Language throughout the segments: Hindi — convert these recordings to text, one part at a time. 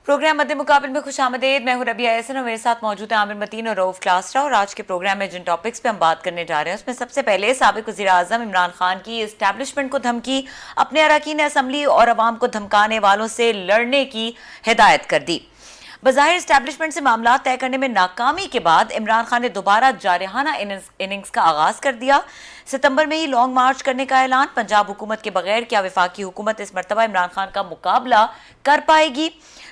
प्रोग्राम मध्य मुकाबले में खुशामदीद। मैं हूं रबिया एहसन और मेरे साथ मौजूद है आमिर मतीन और रऊफ क्लासरा। और आज के प्रोग्राम में जिन टॉपिक्स पे हम बात करने जा रहे हैं उसमें सबसे पहले साबिक वज़ीर आज़म इमरान खान की इस्टेब्लिशमेंट को धमकी, अपने अरकान असम्बली और अवाम को धमकाने वालों से लड़ने की हिदायत कर दी। बज़ाहिर इस्टेब्लिशमेंट से मामला तय करने में नाकामी के बाद इमरान खान ने दोबारा जारहाना इनिंग्स का आगाज कर दिया। सितंबर में ही लॉन्ग मार्च करने का ऐलान। पंजाब हुकूमत के बगैर क्या वफाकी हुकूमत इस मरतबा इमरान खान का मुकाबला कर पाएगी?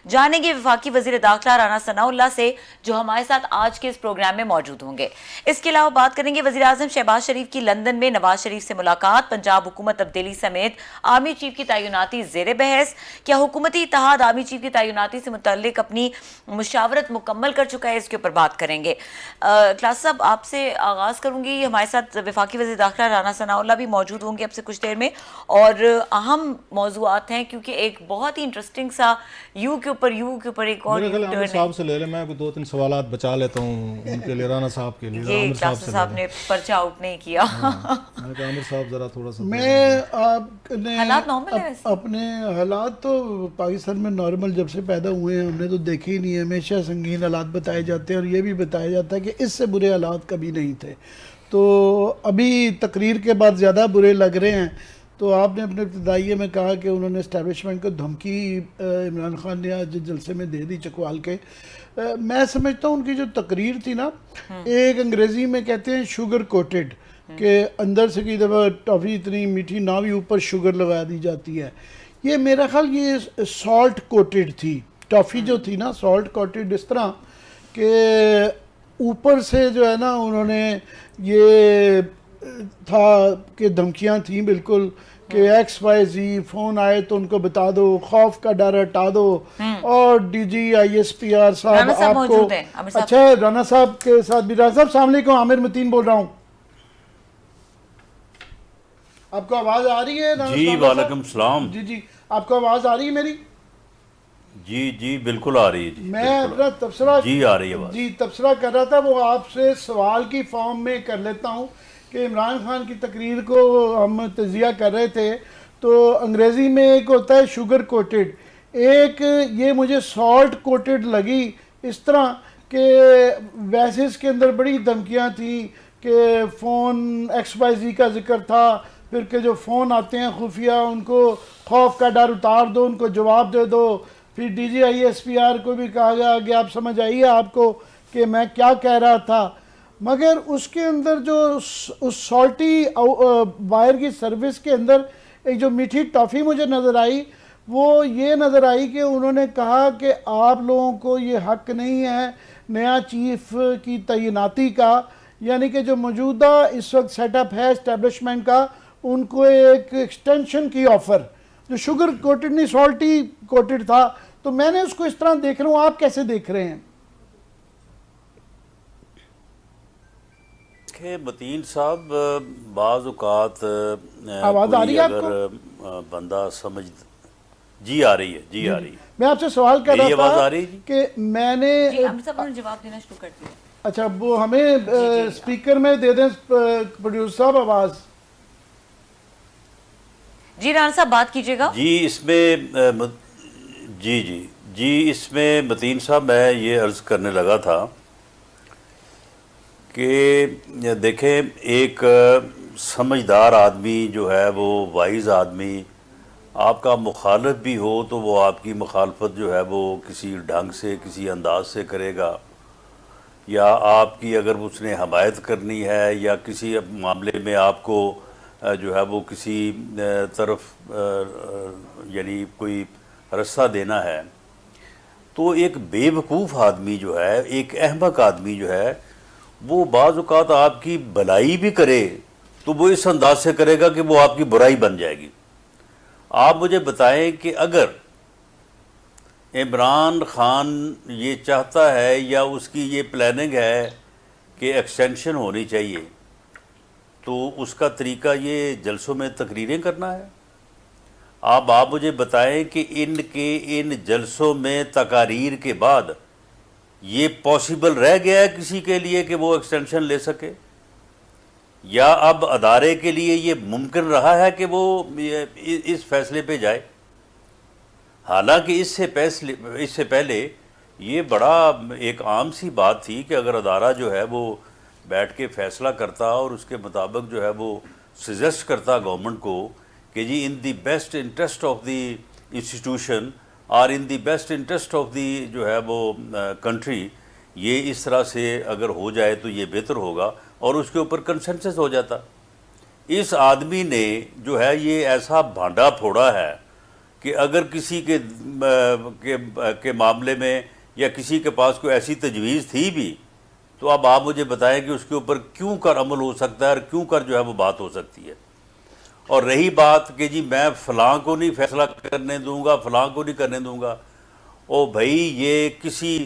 जानेंगे वफाकी वजीर दाखिला राना सनाउल्लाह से, जो हमारे साथ आज के इस प्रोग्राम में मौजूद होंगे। इसके अलावा बात करेंगे वजीर आजम शहबाज शरीफ की लंदन में नवाज शरीफ से मुलाकात, पंजाब हुकूमत तब्दीली समेत आर्मी चीफ की तैनाती जेर बहस। क्या हुकूमती इत्तेहाद आर्मी चीफ की तैनाती से मुतल्लिक अपनी मुशावरत मुकम्मल कर चुका है? इसके ऊपर बात करेंगे। क्लास साहब, आपसे आगाज करूंगी। हमारे साथ वफाकी वजीर दाखिला राना सनाउल्लाह भी मौजूद होंगे अब से कुछ देर में, और अहम मौजूआत हैं क्योंकि एक बहुत ही इंटरेस्टिंग सा यू के ऊपर एक और आमिर साहब से ले ले। मैं दो तीन सवालात बचा लेता हूँ उनके लिए, राना साहब के लिए। ये साहब ने पर्चा आउट नहीं किया। आमिर साहब जरा थोड़ा सा मैं आपने हालात नॉर्मल है वैसे? अपने हालात तो पाकिस्तान में नॉर्मल जब से पैदा हुए हैं हमने तो देखे ही नहीं है। हमेशा संगीन हालात बताए जाते हैं और ये भी बताया जाता है कि इससे बुरे हालात कभी नहीं थे। तो अभी तकरीर के बाद ज़्यादा बुरे लग रहे हैं। तो आपने अपने इब्तिदाइये में कहा कि उन्होंने इस्टेब्लिशमेंट को धमकी इमरान खान ने आज जलसे में दे दी चकवाल के। मैं समझता हूँ उनकी जो तकरीर थी ना, एक अंग्रेज़ी में कहते हैं शुगर कोटेड, कि अंदर से की दफ़ा टॉफ़ी इतनी मीठी ना भी ऊपर शुगर लगा दी जाती है। ये मेरा ख्याल ये सॉल्ट कोटेड थी टॉफ़ी जो थी ना, सॉल्ट कोटेड, इस तरह कि ऊपर से जो है ना उन्होंने ये था कि धमकियां थी बिल्कुल कि XYZ फ़ोन आए तो उनको बता दो, खौफ का डर हटा दो। और DG ISPR साहब आपको, अच्छा राना साहब के साथ भी। राना साहब अस्सलाम वालेकुम, आमिर मतीन बोल रहा हूँ। आपको आवाज़ आ रही है? जी वालेकुम सलाम। जी आपको आवाज़ आ रही है मेरी? जी बिल्कुल आ रही है जी। मैं अपना तबसरा जी आ रही है जी तबसरा कर रहा था, वो आपसे सवाल की फॉर्म में कर लेता हूँ कि इमरान खान की तकरीर को हम तजिया कर रहे थे तो अंग्रेज़ी में एक होता है शुगर कोटेड, एक ये मुझे सॉल्ट कोटेड लगी। इस तरह के वैसे इसके अंदर बड़ी धमकियाँ थी कि फ़ोन XYZ का जिक्र था, फिर के जो फ़ोन आते हैं खुफिया उनको खौफ का डर उतार दो, उनको जवाब दे दो। फिर DG ISPR को भी कहा गया कि आप समझ आइए आपको कि मैं क्या कह रहा था। मगर उसके अंदर जो उस सॉल्टी वायर की सर्विस के अंदर एक जो मीठी टॉफ़ी मुझे नज़र आई, वो ये नज़र आई कि उन्होंने कहा कि आप लोगों को ये हक नहीं है नया चीफ की तैनाती का, यानी कि जो मौजूदा इस वक्त सेटअप है इस्टेब्लिशमेंट का, उनको एक एक्सटेंशन की ऑफ़र, जो शुगर कोटेड नहीं सॉल्टी कोटेड था। तो मैंने उसको इस तरह देख रहा हूँ, आप कैसे देख रहे हैं? मतीन साहब, बाज़ औक़ात आवाज़ आ रही है आपको? अगर बंदा समझ जी आ रही है, जी आ रही है। मैं आपसे सवाल कर रहा था आ रही कि मैंने जवाब देना शुरू कर दिया। अच्छा, वो हमें स्पीकर में दे दें प्रोड्यूसर साहब आवाज़। जी राना साहब बात कीजिएगा। जी इसमें जी इसमें मतीन साहब मैं ये अर्ज़ करने लगा था कि देखें, एक समझदार आदमी जो है, वो वाइज आदमी, आपका मुखालिफ भी हो तो वो आपकी मुखालफत जो है वो किसी ढंग से, किसी अंदाज से करेगा, या आपकी अगर उसने हमायत करनी है या किसी मामले में आपको जो है वो किसी तरफ यानी कोई रास्ता देना है, तो एक बेवकूफ़ आदमी जो है, एक अहमक आदमी जो है, वो बाज़ औक़ात आपकी भलाई भी करे तो वो इस अंदाज से करेगा कि वो आपकी बुराई बन जाएगी। आप मुझे बताएं कि अगर इमरान खान ये चाहता है या उसकी ये प्लानिंग है कि एक्सटेंशन होनी चाहिए, तो उसका तरीका ये जलसों में तकरीरें करना है। आप मुझे बताएं कि इन जलसों में तकारीर के बाद ये पॉसिबल रह गया है किसी के लिए कि वो एक्सटेंशन ले सके, या अब अदारे के लिए ये मुमकिन रहा है कि वो इस फैसले पे जाए? हालांकि इससे पहले ये बड़ा एक आम सी बात थी कि अगर अदारा जो है वो बैठ के फैसला करता और उसके मुताबिक जो है वो सजेस्ट करता गवर्नमेंट को कि जी in the best interest of the institution और in the best interest of the जो है वो कंट्री, ये इस तरह से अगर हो जाए तो ये बेहतर होगा और उसके ऊपर कंसेंसस हो जाता। इस आदमी ने जो है ये ऐसा भांडा फोड़ा है कि अगर किसी के मामले में या किसी के पास कोई ऐसी तजवीज़ थी भी तो अब आप मुझे बताएं कि उसके ऊपर क्यों कर अमल हो सकता है और क्यों कर जो है वो बात हो सकती है। और रही बात कि जी मैं फ़लाँ को नहीं फैसला करने दूंगा, फ़लाँ को नहीं करने दूंगा, ओ भाई ये किसी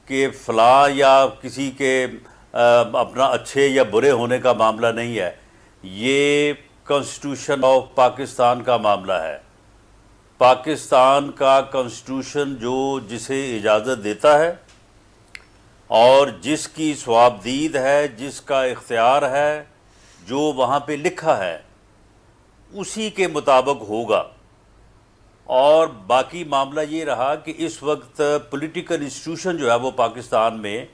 के फ़लाँ या किसी के अपना अच्छे या बुरे होने का मामला नहीं है, ये कॉन्स्टिट्यूशन ऑफ पाकिस्तान का मामला है। पाकिस्तान का कॉन्स्टिट्यूशन जिसे इजाज़त देता है और जिसकी स्वाबदीद है, जिसका इख्तियार है, जो वहाँ पे लिखा है उसी के मुताबिक होगा। और बाकी मामला ये रहा कि इस वक्त पॉलिटिकल इंस्टीट्यूशन जो है वो पाकिस्तान में,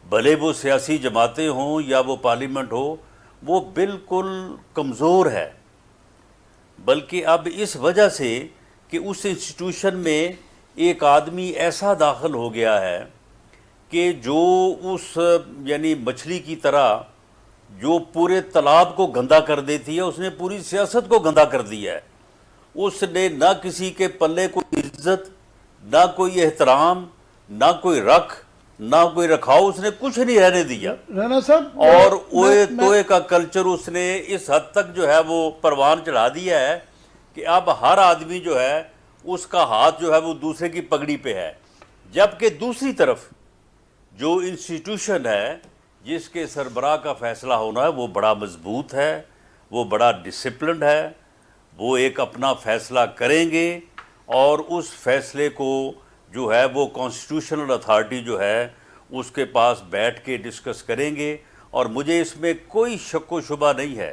भले वो सियासी जमातें हों या वो पार्लियामेंट हो, वो बिल्कुल कमज़ोर है। बल्कि अब इस वजह से कि उस इंस्टीट्यूशन में एक आदमी ऐसा दाखिल हो गया है कि जो उस यानी मछली की तरह जो पूरे तालाब को गंदा कर देती है, उसने पूरी सियासत को गंदा कर दिया है। उसने ना किसी के पल्ले कोई इज्जत, ना कोई एहतराम, ना कोई ना कोई रखाव, उसने कुछ नहीं रहने दिया। राना साहब, और ओए तोए का कल्चर उसने इस हद तक जो है वो परवान चढ़ा दिया है कि अब हर आदमी जो है उसका हाथ जो है वो दूसरे की पगड़ी पे है। जबकि दूसरी तरफ जो इंस्टीट्यूशन है जिसके सरबराह का फैसला होना है वो बड़ा मजबूत है, वो बड़ा डिसिप्लिन्ड है, वो एक अपना फैसला करेंगे और उस फैसले को जो है वो कॉन्स्टिट्यूशनल अथॉरिटी जो है उसके पास बैठ के डिस्कस करेंगे। और मुझे इसमें कोई शक व शुबा नहीं है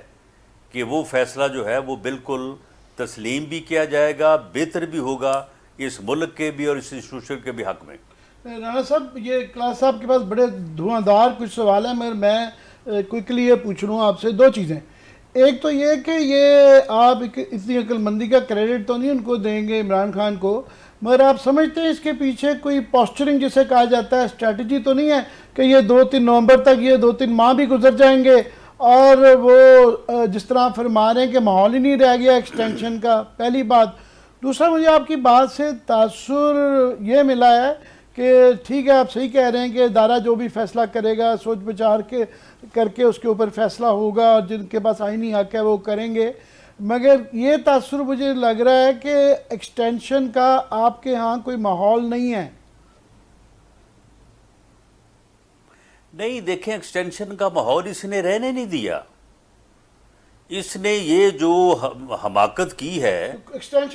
कि वो फैसला जो है वो बिल्कुल तस्लीम भी किया जाएगा, बेहतर भी होगा इस मुल्क के भी और इस इंस्टीट्यूशन के भी हक में। राना साहब, ये क्लास साहब के पास बड़े धुआंधार कुछ सवाल हैं, मगर मैं क्विकली ये पूछ लूँ आपसे दो चीज़ें। एक तो ये कि ये आप इतनी अक्लमंदी का क्रेडिट तो नहीं उनको देंगे इमरान खान को, मगर आप समझते हैं इसके पीछे कोई पोस्चरिंग जिसे कहा जाता है, स्ट्रैटेजी तो नहीं है कि ये 2-3 नवंबर तक ये 2-3 माह भी गुजर जाएंगे और वो जिस तरह फरमा रहे हैं कि माहौल ही नहीं रह गया एक्सटेंशन का? पहली बात। दूसरा, मुझे आपकी बात से तासुर ये मिला है कि ठीक है, आप सही कह रहे हैं कि अदारा जो भी फैसला करेगा सोच विचार के करके उसके ऊपर फैसला होगा और जिनके पास आईनी हक है वो करेंगे, मगर ये तासुर मुझे लग रहा है कि एक्सटेंशन का आपके यहाँ कोई माहौल नहीं है। नहीं, देखें, एक्सटेंशन का माहौल इसने रहने नहीं दिया। इसने ये जो हमाकत की है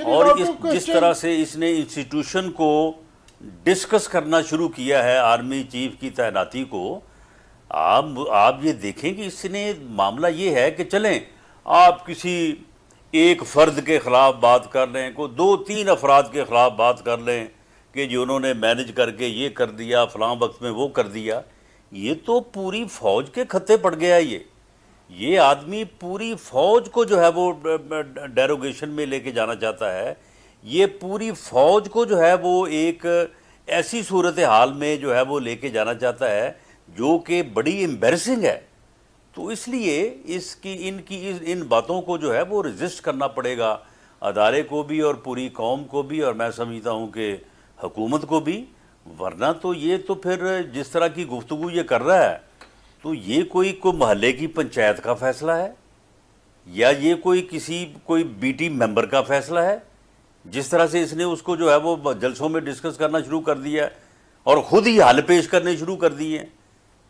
और जिस तरह से इसने इंस्टीट्यूशन को डिस्कस करना शुरू किया है आर्मी चीफ की तैनाती को, आप ये देखें कि इसने मामला ये है कि चलें आप किसी एक फ़र्द के ख़िलाफ़ बात कर लें, को 2-3 अफराद के ख़िलाफ़ बात कर लें कि जो उन्होंने मैनेज करके ये कर दिया, फ़लाँ वक्त में वो कर दिया। ये तो पूरी फ़ौज के खत्ते पड़ गया। ये आदमी पूरी फ़ौज को जो है वो डेरोगेशन में लेके जाना चाहता है। ये पूरी फ़ौज को जो है वो एक ऐसी सूरत हाल में जो है वो लेके जाना चाहता है जो कि बड़ी एम्बैरसिंग है। तो इसलिए इन बातों को जो है वो रजिस्ट करना पड़ेगा अदारे को भी और पूरी कौम को भी, और मैं समझता हूँ कि हुकूमत को भी। वरना तो ये तो फिर जिस तरह की गुफ्तगू ये कर रहा है तो ये कोई महल्ले की पंचायत का फैसला है या ये कोई बीटी मेंबर का फैसला है। जिस तरह से इसने उसको जो है वो जलसों में डिस्कस करना शुरू कर दिया है और ख़ुद ही हल पेश करने शुरू कर दिए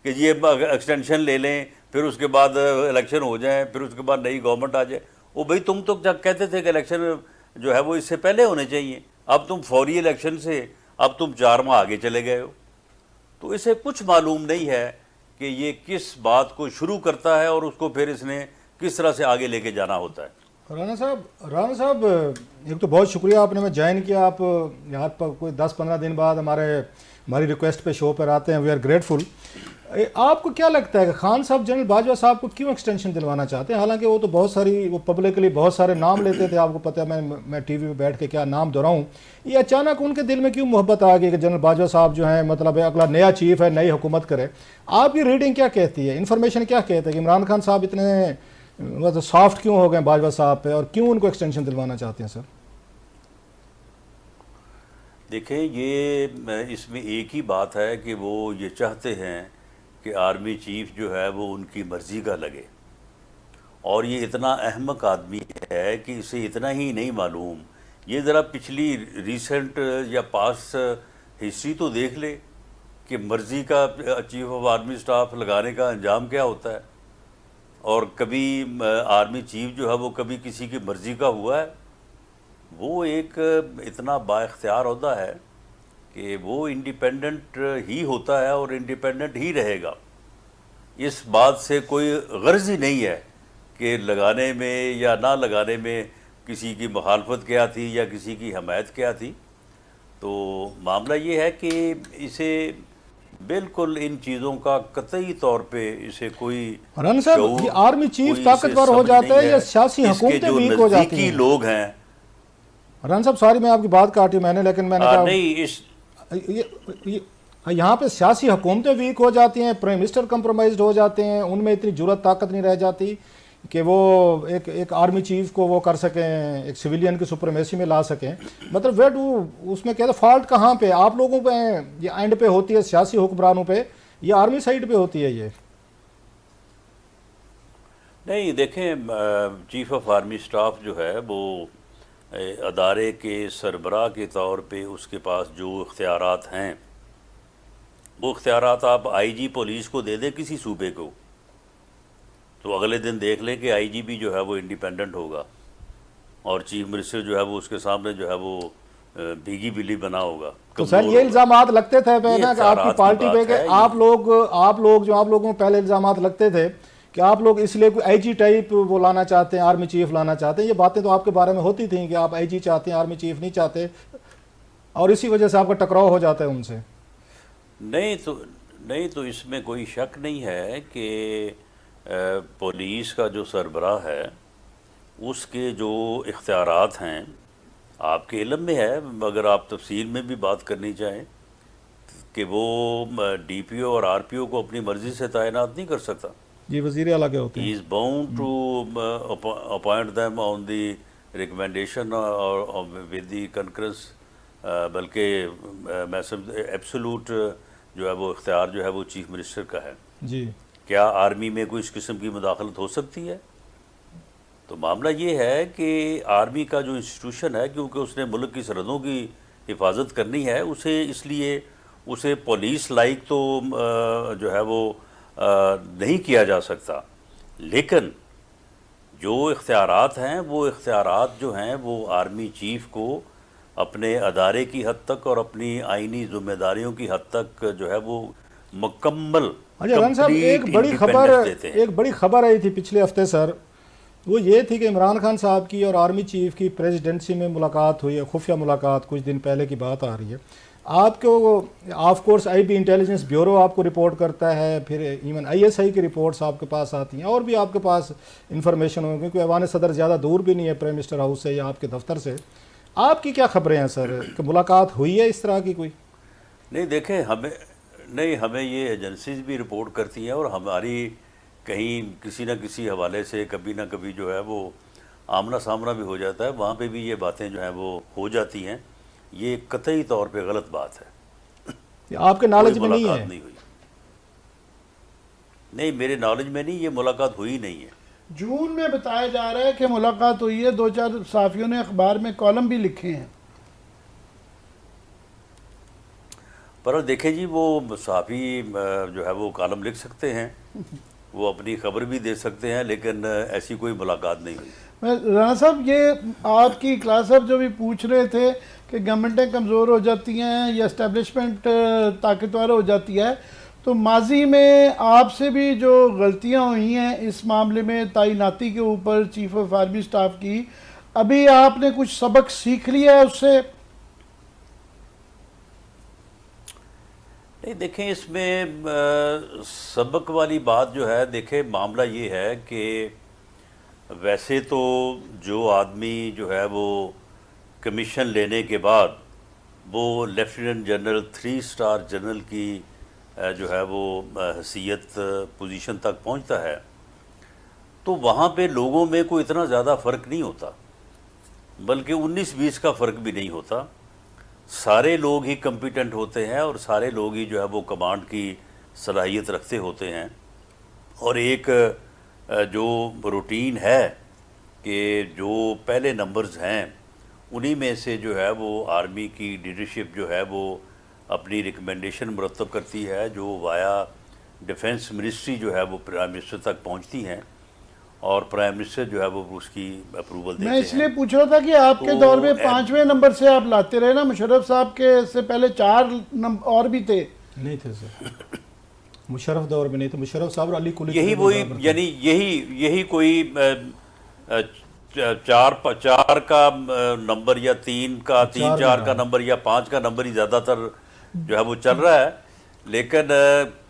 कि ये एक्सटेंशन ले लें, फिर उसके बाद इलेक्शन हो जाए, फिर उसके बाद नई गवर्नमेंट आ जाए। ओ भाई, तुम तो कहते थे कि इलेक्शन जो है वो इससे पहले होने चाहिए, अब तुम फौरी इलेक्शन से अब तुम 4 माह आगे चले गए हो। तो इसे कुछ मालूम नहीं है कि ये किस बात को शुरू करता है और उसको फिर इसने किस तरह से आगे लेके जाना होता है। राना साहब एक तो बहुत शुक्रिया आपने मैं ज्वाइन किया। आप यहाँ पर कोई 10-15 दिन बाद हमारी रिक्वेस्ट पे शो पर आते हैं, वी आर ग्रेटफुल। आपको क्या लगता है कि खान साहब जनरल बाजवा साहब को क्यों एक्सटेंशन दिलवाना चाहते हैं? हालांकि वो तो बहुत सारी वो पब्लिकली बहुत सारे नाम लेते थे, आपको पता है, मैं टीवी पे बैठ के क्या नाम दोहराऊं। ये अचानक उनके दिल में क्यों मोहब्बत आ गई कि जनरल बाजवा साहब जो हैं मतलब अगला नया चीफ है, नई हुकूमत करे? आपकी रीडिंग क्या कहती है, इन्फॉर्मेशन क्या कहते हैं कि इमरान खान साहब इतने मतलब सॉफ्ट क्यों हो गए बाजवा साहब पे और क्यों उनको एक्सटेंशन दिलवाना चाहते हैं सर? देखें, ये इसमें एक ही बात है कि वो ये चाहते हैं कि आर्मी चीफ जो है वो उनकी मर्ज़ी का लगे, और ये इतना अहमक आदमी है कि इसे इतना ही नहीं मालूम, ये ज़रा पिछली रीसेंट या पास्ट हिस्ट्री तो देख ले कि मर्ज़ी का चीफ ऑफ आर्मी स्टाफ लगाने का अंजाम क्या होता है। और कभी आर्मी चीफ जो है वो कभी किसी की मर्ज़ी का हुआ है? वो एक इतना बाइख्तियार ओहदा है कि वो इंडिपेंडेंट ही होता है और इंडिपेंडेंट ही रहेगा। इस बात से कोई गर्ज ही नहीं है कि लगाने में या ना लगाने में किसी की मुखालफत क्या थी या किसी की हमायत क्या थी। तो मामला ये है कि इसे बिल्कुल इन चीज़ों का कतई तौर पे इसे कोई राना साहब, ये आर्मी चीफ ताकतवर हो जाता है या सियासी हुकूमतें वीक हो जाती हैं? लोग हैं राना साहब, सॉरी मैं आपकी बात काटी मैंने, लेकिन मैंने कहा नहीं, इस यहाँ पे सियासी हुकूमतें वीक हो जाती हैं, प्राइम मिनिस्टर कंप्रोमाइज्ड हो जाते हैं, उनमें इतनी जुरत ताकत नहीं रह जाती कि वो एक आर्मी चीफ को वो कर सकें, एक सिविलियन की सुप्रीमेसी में ला सकें। मतलब वेट उसमें कहते फॉल्ट कहाँ पे आप लोगों पे ये एंड पे होती है, सियासी हुक्मरानों पे, ये आर्मी साइड पे होती है? ये नहीं, देखें, चीफ ऑफ आर्मी स्टाफ जो है वो अदारे के सरबराह के तौर पे उसके पास जो इख्तियारात हैं वो इख्तियारात आप आईजी पुलिस को दे दें किसी सूबे को, तो अगले दिन देख लें कि आईजीपी जो है वो इंडिपेंडेंट होगा और चीफ मिनिस्टर जो है वो उसके सामने जो है वो भीगी बिल्ली बना होगा। तो सर ये इल्ज़ामात लगते थे ना कि आपकी पार्टी पे कि आप लोगों को पहले इल्ज़ामात लगते थे कि आप लोग इसलिए कोई आईजी टाइप वो लाना चाहते हैं, आर्मी चीफ लाना चाहते हैं। ये बातें तो आपके बारे में होती थी कि आप आईजी चाहते हैं, आर्मी चीफ नहीं चाहते, और इसी वजह से आपका टकराव हो जाता है उनसे। नहीं तो इसमें कोई शक नहीं है कि पुलिस का जो सरबराह है उसके जो इख्तियारात हैं आपके इल्म में है, अगर आप तफसील में भी बात करनी चाहें कि वो डीपीओ और आरपीओ को अपनी मर्ज़ी से तैनात नहीं कर सकता। जी, वज़ीर आला के होते हैं। He is bound to appoint them on the recommendation और विद दी कंकरेंस, बल्कि मैं समझ एब्सोलूट जो है वो इख्तियार जो है वो चीफ मिनिस्टर का है। जी, क्या आर्मी में कोई इस किस्म की मुदाखलत हो सकती है? तो मामला ये है कि आर्मी का जो इंस्टीट्यूशन है, क्योंकि उसने मुल्क की सरहदों की हिफाजत करनी है, उसे इसलिए उसे पुलिस लाइक तो जो है वो नहीं किया जा सकता, लेकिन जो इख्तियारात हैं वो इख्तियारात जो हैं वो आर्मी चीफ को अपने अदारे की हद तक और अपनी आइनी जिम्मेदारियों की हद तक जो है वो मुकम्मल। अच्छा रन साहब, एक बड़ी खबर आई थी पिछले हफ्ते सर, वो ये थी कि इमरान खान साहब की और आर्मी चीफ की प्रेसिडेंसी में मुलाकात हुई है, खुफिया मुलाकात, कुछ दिन पहले की बात आ रही है। आपको of course IB intelligence bureau आपको रिपोर्ट करता है, फिर इवन आईएसआई की रिपोर्ट्स आपके पास आती हैं, और भी आपके पास इंफॉर्मेशन होगी, क्योंकि ऐवान सदर ज़्यादा दूर भी नहीं है प्राइम मिनिस्टर हाउस से या आपके दफ्तर से। आपकी क्या खबरें हैं सर कि मुलाकात हुई है इस तरह की कोई? नहीं, देखें, हमें ये एजेंसीज भी रिपोर्ट करती हैं और हमारी कहीं किसी न किसी हवाले से कभी ना कभी जो है वो आमना सामना भी हो जाता है, वहाँ पे भी ये बातें जो हैं वो हो जाती हैं। ये कतई तौर पे गलत बात है। आपके नॉलेज में नहीं है? नहीं हुई, नहीं मेरे नॉलेज में नहीं, ये मुलाकात हुई नहीं है। जून में बताया जा रहा है कि मुलाकात हुई है, 2-4 सहाफ़ियों ने अखबार में कॉलम भी लिखे हैं। पर देखें जी, वो सहाफ़ी जो है वो कॉलम लिख सकते हैं, वो अपनी खबर भी दे सकते हैं, लेकिन ऐसी कोई मुलाकात नहीं हुई। राणा साहब, ये आपकी क्लास साहब जो भी पूछ रहे थे कि गवर्नमेंटें कमज़ोर हो जाती हैं या इस्टेब्लिशमेंट ताकतवर हो जाती है, तो माजी में आपसे भी जो गलतियां हुई हैं इस मामले में तैनाती के ऊपर चीफ ऑफ आर्मी स्टाफ की, अभी आपने कुछ सबक सीख लिया है उससे? नहीं, देखें इसमें सबक वाली बात जो है, देखें मामला ये है कि वैसे तो जो आदमी जो है वो कमीशन लेने के बाद वो लेफ्टिनेंट जनरल 3 स्टार जनरल की जो है वो हैसियत पोजीशन तक पहुंचता है, तो वहाँ पे लोगों में कोई इतना ज़्यादा फ़र्क नहीं होता, बल्कि 19-20 का फ़र्क भी नहीं होता। सारे लोग ही कम्पिटेंट होते हैं और सारे लोग ही जो है वो कमांड की सलाहियत रखते होते हैं। और एक जो रूटीन है कि जो पहले नंबर्स हैं उन्हीं में से जो है वो आर्मी की लीडरशिप जो है वो अपनी रिकमेंडेशन मुरतब करती है, जो वाया डिफेंस मिनिस्ट्री जो है वो प्राइम मिनिस्टर तक पहुंचती हैं और प्राइम मिनिस्टर जो है वो उसकी अप्रूवल देते हैं। मैं इसलिए पूछ रहा था कि आपके तो दौर में 5वें नंबर से आप लाते रहे ना, मुशर्रफ साहब के से पहले 4 नंबर और भी थे। नहीं थे सर, मुशर्रफ दौर में नहीं थे। मुशर्रफ साहब और अली कुली यही वही, यानी यही कोई 4 का नंबर या 3-4 का नंबर या 5 का नंबर ही ज़्यादातर जो है वो चल रहा है। लेकिन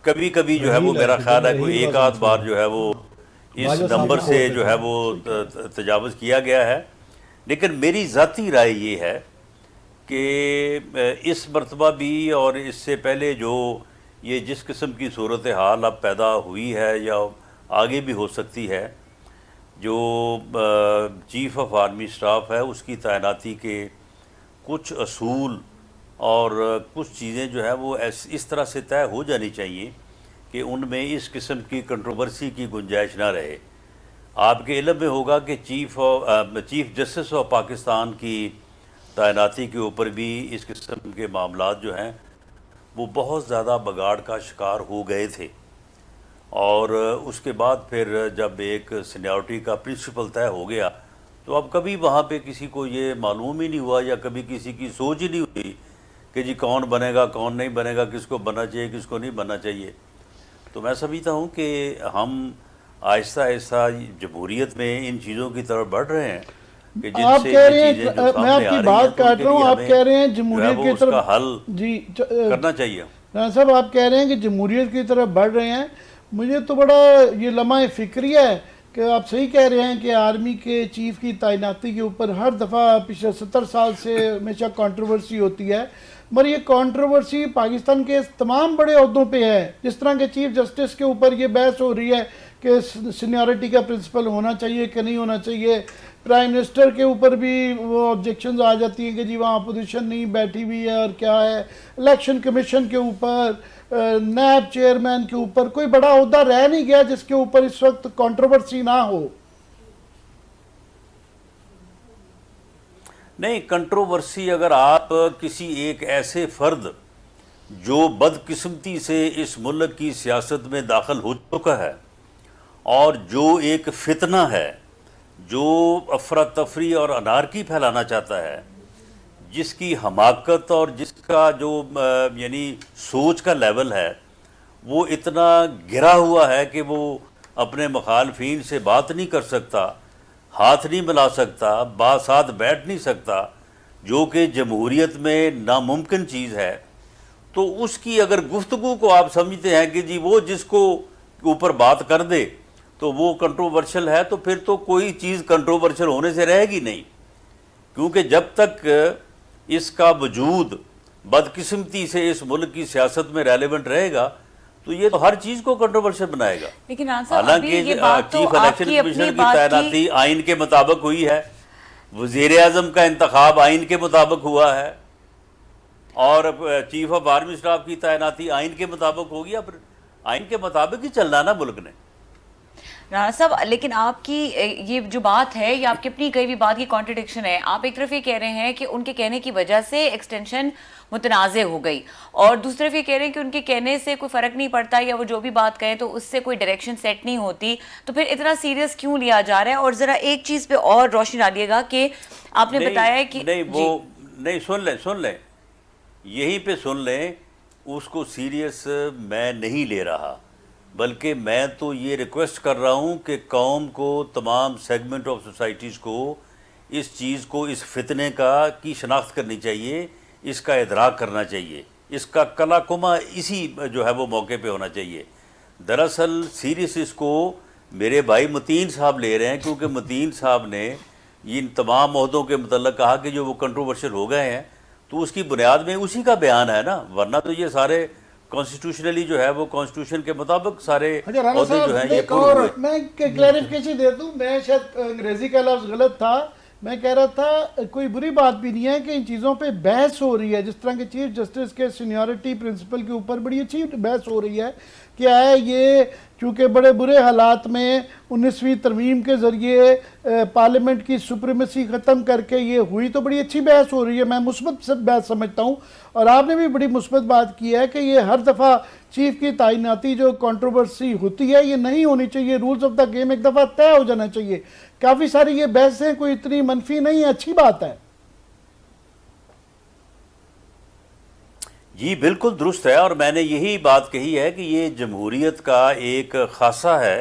कभी कभी जो है वो मेरा ख्याल है कोई एक आध बार जो है वो इस नंबर से जो है वो तजावुज़ किया गया है। लेकिन मेरी ज़ाती राय ये है कि इस मरतबा भी और इससे पहले जो ये जिस किस्म की सूरत हाल अब पैदा हुई है या आगे भी हो सकती है, जो चीफ ऑफ आर्मी स्टाफ है उसकी तैनाती के कुछ असूल और कुछ चीज़ें जो है वो इस तरह से तय हो जानी चाहिए कि उनमें इस किस्म की कंट्रोवर्सी की गुंजाइश ना रहे। आपके इल्म में होगा कि चीफ जस्टिस ऑफ पाकिस्तान की तैनाती के ऊपर भी इस किस्म के मामलात जो हैं वो बहुत ज़्यादा बगाड़ का शिकार हो गए थे। और उसके बाद फिर जब एक सीनियरिटी का प्रिंसिपल तय हो गया तो अब कभी वहाँ पे किसी को ये मालूम ही नहीं हुआ या कभी किसी की सोच ही नहीं हुई कि जी कौन बनेगा कौन नहीं बनेगा, किसको बनना चाहिए किसको नहीं बनना चाहिए। तो मैं समझता हूँ कि हम आहिस्ता आहिस्ता जमहूरियत में इन चीज़ों की तरफ बढ़ रहे हैं कि आप कह रहे हैं, मैं आपकी बात काट रहा हूँ, आप कह रहे हैं जमहूरियत की तरफ हल जी करना चाहिए। राना साहब आप कह रहे हैं कि जमहूरियत की तरफ बढ़ रहे हैं। मुझे तो बड़ा ये लम्हा फिक्रिया है कि आप सही कह रहे हैं कि आर्मी के चीफ की तैनाती के ऊपर हर दफ़ा पिछले 70 साल से हमेशा कंट्रोवर्सी होती है, मगर ये कंट्रोवर्सी पाकिस्तान के तमाम बड़े अहदों पे है। जिस तरह के चीफ जस्टिस के ऊपर ये बहस हो रही है कि सीनियरिटी का प्रिंसिपल होना चाहिए कि नहीं होना चाहिए, प्राइम मिनिस्टर के ऊपर भी वो ऑब्जेक्शंस आ जाती हैं कि जी वहाँ अपोजिशन नहीं बैठी हुई है और क्या है, इलेक्शन कमीशन के ऊपर, नैब चेयरमैन के ऊपर कोई बड़ा ओहदा रह नहीं गया जिसके ऊपर इस वक्त कंट्रोवर्सी ना हो। नहीं, कंट्रोवर्सी अगर आप किसी एक ऐसे फ़र्द जो बदकिस्मती से इस मुल्क की सियासत में दाखिल हो चुका है और जो एक फितना है, जो अफरा तफरी और अनारकी फैलाना चाहता है, जिसकी हमाकत और जिसका जो यानी सोच का लेवल है वो इतना गिरा हुआ है कि वो अपने मुखालफीन से बात नहीं कर सकता, हाथ नहीं मिला सकता, साथ बैठ नहीं सकता, जो कि जमहूरियत में नामुमकिन चीज़ है, तो उसकी अगर गुफ्तगू को आप समझते हैं कि जी वो जिसको ऊपर बात कर दे तो वो कंट्रोवर्शियल है, तो फिर तो कोई चीज़ कंट्रोवर्शियल होने से रहेगी नहीं। क्योंकि जब तक इसका वजूद बदकिस्मती से इस मुल्क की सियासत में रेलेवेंट रहेगा तो ये तो हर चीज़ को कंट्रोवर्शियल बनाएगा। लेकिन हालांकि चीफ इलेक्शन कमीशन की तैनाती आइन के मुताबिक हुई है, वज़ीर आज़म का इंतखाब आइन के मुताबिक हुआ है और चीफ ऑफ आर्मी स्टाफ की तैनाती आइन के मुताबिक होगी। अब आइन के मुताबिक ही चलना ना मुल्क ने। राणा साहब, लेकिन आपकी ये जो बात है ये आपकी अपनी कई भी बात की कॉन्ट्रडिक्शन है। आप एक तरफ ये कह रहे हैं कि उनके कहने की वजह से एक्सटेंशन मुतनाज़े हो गई और दूसरी तरफ ये कह रहे हैं कि उनके कहने से कोई फ़र्क नहीं पड़ता या वो जो भी बात कहें तो उससे कोई डायरेक्शन सेट नहीं होती, तो फिर इतना सीरियस क्यों लिया जा रहा है? और ज़रा एक चीज़ पे और रोशनी डालिएगा कि आपने बताया है कि नहीं वो नहीं, सुन लें यहीं पे सुन लें, उसको सीरियस मैं नहीं ले रहा, बल्कि मैं तो ये रिक्वेस्ट कर रहा हूँ कि कौम को, तमाम सेगमेंट ऑफ सोसाइटीज़ को इस चीज़ को, इस फितने की शनाख्त करनी चाहिए, इसका इदराक करना चाहिए, इसका कला कुमा इसी जो है वो मौके पे होना चाहिए। दरअसल सीरियस इसको मेरे भाई मतीन साहब ले रहे हैं, क्योंकि मतीन साहब ने इन तमाम अहदों के मतलब कहा कि जो वो कंट्रोवर्शियल हो गए हैं, तो उसकी बुनियाद में उसी का बयान है ना, वरना तो ये सारे कॉन्स्टिट्यूशनली जो है वो कॉन्स्टिट्यूशन के मुताबिक सारे राणा अहदे जो हैं ये एक पूरे और हुए। मैं क्लैरिफिकेशन दे दूं, मैं शायद अंग्रेजी का लफ्ज़ गलत था, मैं कह रहा था कोई बुरी बात भी नहीं है कि इन चीज़ों पे बहस हो रही है, जिस तरह के चीफ जस्टिस के सीनियरिटी प्रिंसिपल के ऊपर बड़ी अच्छी बहस हो रही है। क्या है ये, चूँकि बड़े बुरे हालात में 19वीं तरमीम के ज़रिए पार्लियामेंट की सुप्रीमेसी ख़त्म करके ये हुई, तो बड़ी अच्छी बहस हो रही है, मैं मुस्बत से बहस समझता हूँ। और आपने भी बड़ी मुस्बत बात की है कि ये हर दफ़ा चीफ की तैनाती जो कंट्रोवर्सी होती है ये नहीं होनी चाहिए, रूल्स ऑफ द गेम एक दफ़ा तय हो जाना चाहिए। काफ़ी सारी ये बहसें कोई इतनी मनफी नहीं है, अच्छी बात है। जी बिल्कुल दुरुस्त है, और मैंने यही बात कही है कि ये जमहूरियत का एक खासा है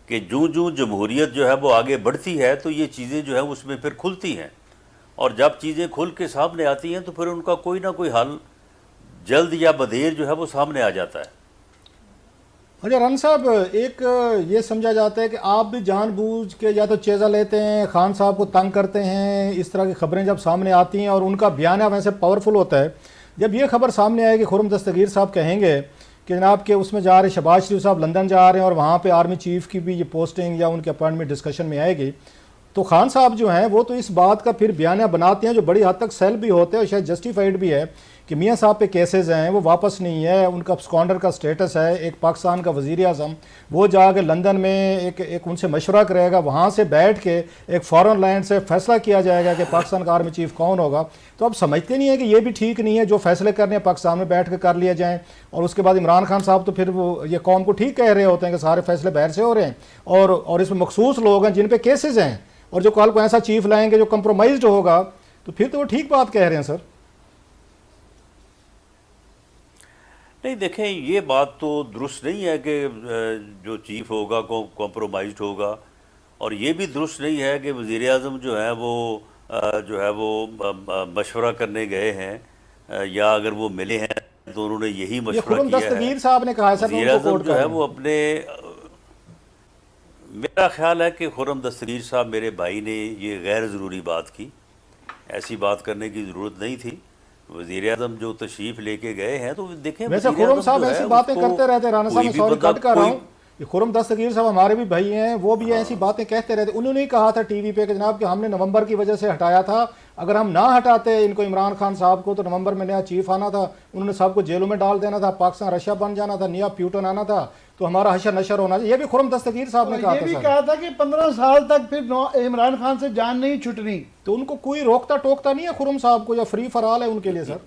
कि जो जमहूरियत जो है वो आगे बढ़ती है तो ये चीज़ें जो है उसमें फिर खुलती हैं, और जब चीज़ें खुल के सामने आती हैं तो फिर उनका कोई ना कोई हल जल्द या बदेर जो है वो सामने आ जाता है। अच्छा रन साहब, एक ये समझा जाता है कि आप भी जानबूझ के या तो चेज़ा लेते हैं, खान साहब को तंग करते हैं, इस तरह की खबरें जब सामने आती हैं और उनका बयान वैसे पावरफुल होता है, जब ये खबर सामने आएगी खुर्रम दस्तगीर साहब कहेंगे कि जनाब के उसमें जा रहे शहबाज शरीफ साहब लंदन जा रहे हैं और वहाँ पे आर्मी चीफ की भी ये पोस्टिंग या उनकी अपॉइंटमेंट डिस्कशन में आएगी, तो खान साहब जो हैं वो तो इस बात का फिर बयान बनाते हैं जो बड़ी हद तक सेल भी होते हैं और शायद जस्टिफाइड भी है कि मियाँ साहब पे केसेस हैं, वो वापस नहीं है, उनका स्कॉन्डर का स्टेटस है। एक पाकिस्तान का वज़ीर आज़म वो जाकर लंदन में एक उनसे मशवरा करेगा, वहाँ से बैठ के एक फॉरेन लैंड से फैसला किया जाएगा कि पाकिस्तान का आर्मी चीफ कौन होगा। तो अब समझते नहीं है कि ये भी ठीक नहीं है, जो फैसले करने हैं पाकिस्तान में बैठ कर लिया जाए। और उसके बाद इमरान खान साहब तो फिर वो ये कौम को ठीक कह रहे होते हैं कि सारे फैसले बाहर से हो रहे हैं, और इसमें मखसूस लोग हैं जिन पे केसेस हैं, और जो कल को ऐसा चीफ लाएंगे जो कंप्रोमाइज्ड होगा, तो फिर तो वो ठीक बात कह रहे हैं सर। नहीं देखें, ये बात तो दुरुस्त नहीं है कि जो चीफ होगा कॉम्प्रोमाइज्ड होगा, और ये भी दुरुस्त नहीं है कि वज़ीर आज़म जो है वो मशवरा करने गए हैं, या अगर वो मिले हैं तो उन्होंने यही मशवरा किया है। दस्तगीर साहब ने कहा है सर, वज़ीर आज़म जो है वो अपने, मेरा ख्याल है कि खुर्रम दस्तगीर साहब मेरे भाई ने ये गैर ज़रूरी बात की, ऐसी बात करने की ज़रूरत नहीं थी। वज़ीर आज़म जो तशरीफ़ लेके गए हैं तो देखें, वैसे खुर्रम साहब ऐसी बातें करते रहते हैं। राणा साहब मैं सॉरी कट कर रहा हूँ, ये खुर्रम दस्तगीर साहब हमारे भी भाई हैं, वो भी ऐसी बातें कहते रहते। उन्होंने ही कहा था टीवी पे कि जनाब कि हमने नवंबर की वजह से हटाया था, अगर हम ना हटाते इनको, इमरान खान साहब को, तो नवंबर में नया चीफ आना था, उन्होंने सबको जेलों में डाल देना था, पाकिस्तान रशिया बन जाना था, नया प्यूटन आना था, तो हमारा हशर नशर होना चाहिए। ये भी खुर्रम दस्तगीर साहब ने कहा था। ये भी कहा था कि 15 साल तक फिर इमरान खान से जान नहीं छुटनी। तो उनको कोई रोकता टोकता नहीं है खुर्रम साहब को, या फ्री फॉर ऑल है उनके लिए सर?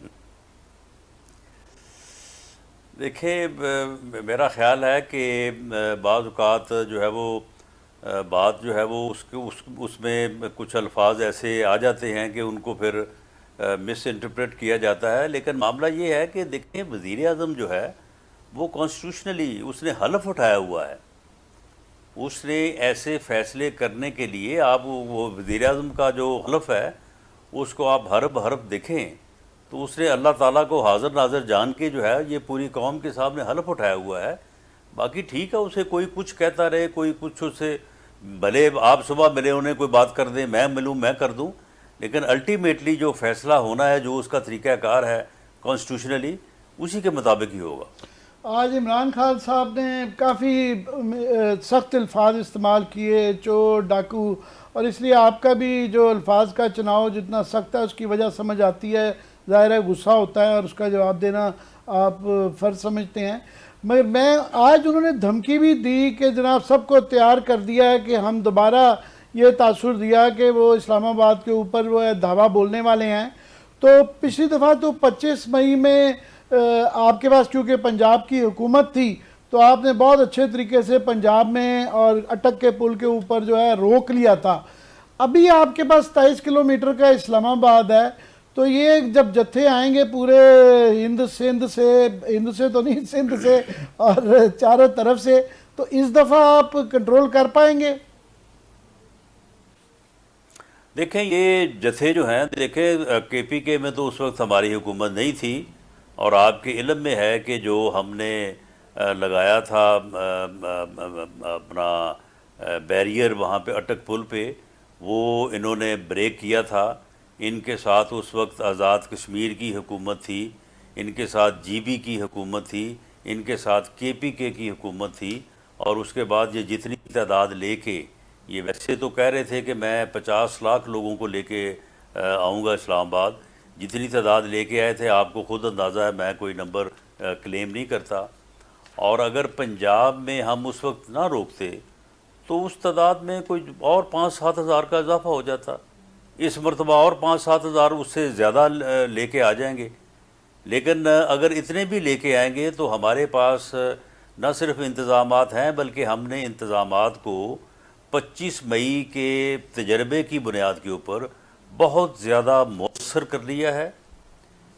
देखिए, मेरा ख्याल है कि बाज़ औक़ात जो है वो बात जो है वो उसमें कुछ अल्फाज ऐसे आ जाते हैं कि उनको फिर मिस इंटरप्रेट किया जाता है। लेकिन मामला ये है कि देखें, वज़ीर आज़म जो है वो कॉन्स्टिट्यूशनली उसने हलफ उठाया हुआ है, उसने ऐसे फ़ैसले करने के लिए, आप वो वज़ीर आज़म का जो हलफ है उसको आप हरफ देखें तो उसने अल्लाह ताला को हाज़िर नाज़िर जान के जो है ये पूरी कौम के सामने हलफ उठाया हुआ है। बाकी ठीक है, उसे कोई कुछ कहता रहे, कोई कुछ उसे, भले आप सुबह मिले उन्हें कोई बात कर दें, मैं मिलूँ मैं कर दूँ, लेकिन अल्टीमेटली जो फ़ैसला होना है, जो उसका तरीक़ाकार है कॉन्स्टिट्यूशनली, उसी के मुताबिक ही होगा। आज इमरान खान साहब ने काफ़ी सख्त अल्फाज इस्तेमाल किए, चोर डाकू, और इसलिए आपका भी जो अल्फाज का चुनाव जितना सख्त है उसकी वजह समझ आती है। ज़ाहिर है गुस्सा होता है और उसका जवाब देना आप फ़र्ज समझते हैं, मगर मैं आज उन्होंने धमकी भी दी कि जनाब सबको तैयार कर दिया है कि हम दोबारा ये तासुर दिया कि वो इस्लामाबाद के ऊपर वो धावा बोलने वाले हैं। तो पिछली दफ़ा तो 25 मई में आपके पास चूँकि पंजाब की हुकूमत थी तो आपने बहुत अच्छे तरीके से पंजाब में और अटक के पुल के ऊपर जो है रोक लिया था। अभी आपके पास 27 किलोमीटर का इस्लामाबाद है, तो ये जब जत्थे आएंगे पूरे हिंद से तो नहीं, सिंध से और चारों तरफ से, तो इस दफ़ा आप कंट्रोल कर पाएंगे? देखें, ये जत्थे जो हैं, देखें KPK में तो उस वक्त हमारी हुकूमत नहीं थी, और आपके इल्म में है कि जो हमने लगाया था अपना बैरियर वहाँ पे अटक पुल पे, वो इन्होंने ब्रेक किया था। इनके साथ उस वक्त आज़ाद कश्मीर की हुकूमत थी, इनके साथ GB की हुकूमत थी, इनके साथ KPK की हुकूमत थी, और उसके बाद ये जितनी तादाद लेके, ये वैसे तो कह रहे थे कि मैं 50 लाख लोगों को लेके आऊँगा इस्लामाबाद, जितनी तादाद लेके आए थे आपको खुद अंदाज़ा है, मैं कोई नंबर क्लेम नहीं करता। और अगर पंजाब में हम उस वक्त ना रोकते तो उस तादाद में कोई और 5-7 हज़ार का इजाफा हो जाता। इस मरतबा और 5-7 हज़ार उससे ज़्यादा लेके आ जाएंगे। लेकिन अगर इतने भी लेके आएंगे तो हमारे पास न सिर्फ इंतज़ामात हैं, बल्कि हमने इंतज़ामात को 25 मई के तजर्बे की बुनियाद के ऊपर बहुत ज़्यादा मौसर कर लिया है।